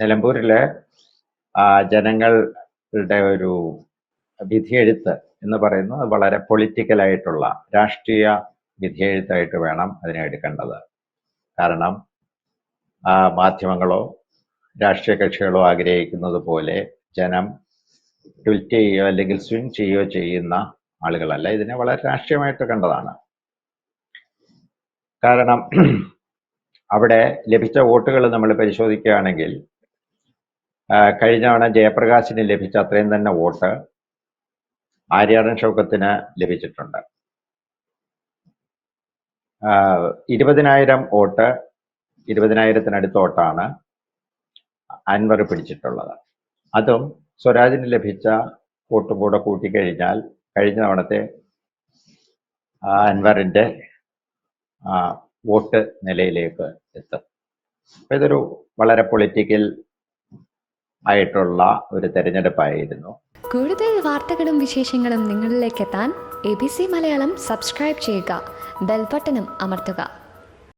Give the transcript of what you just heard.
നിലമ്പൂരിലെ ജനങ്ങളുടെ ഒരു വിധിയെഴുത്ത് എന്ന് പറയുന്നത് വളരെ പൊളിറ്റിക്കലായിട്ടുള്ള രാഷ്ട്രീയ വിധിയെഴുത്തായിട്ട് വേണം അതിനെ എടുക്കേണ്ടത്. കാരണം മാധ്യമങ്ങളോ രാഷ്ട്രീയ കക്ഷികളോ ആഗ്രഹിക്കുന്നത് പോലെ ജനം ട്വിറ്റ് ചെയ്യുകയോ അല്ലെങ്കിൽ സ്വിങ് ചെയ്യുകയോ ചെയ്യുന്ന ആളുകളല്ല. ഇതിനെ വളരെ രാഷ്ട്രീയമായിട്ട് കണ്ടതാണ്. കാരണം അവിടെ ലഭിച്ച വോട്ടുകൾ നമ്മൾ പരിശോധിക്കുകയാണെങ്കിൽ കഴിഞ്ഞ തവണ ജയപ്രകാശിന് ലഭിച്ച അത്രയും തന്നെ വോട്ട് ആര്യാടൻ ഷൗക്കത്തിന് ലഭിച്ചിട്ടുണ്ട്. 20,000 വോട്ട്, 20,000-നടുത്ത വോട്ടാണ് അൻവർ പിടിച്ചിട്ടുള്ളത്. അതും സ്വരാജിന് ലഭിച്ച വോട്ടും കൂടെ കൂട്ടിക്കഴിഞ്ഞാൽ കഴിഞ്ഞ തവണത്തെ അൻവറിൻ്റെ വോട്ട് നിലയിലേക്ക് എത്തും. അപ്പം ഇതൊരു വളരെ പൊളിറ്റിക്കൽ ആയിട്ടുള്ള ഒരു തെരഞ്ഞെടുപ്പായിരുന്നു. കൂടുതൽ വാർത്തകളും വിശേഷങ്ങളും നിങ്ങളിലേക്ക് എത്താൻ ABC മലയാളം സബ്സ്ക്രൈബ് ചെയ്യുക, ബെൽ ബട്ടണും അമർത്തുക.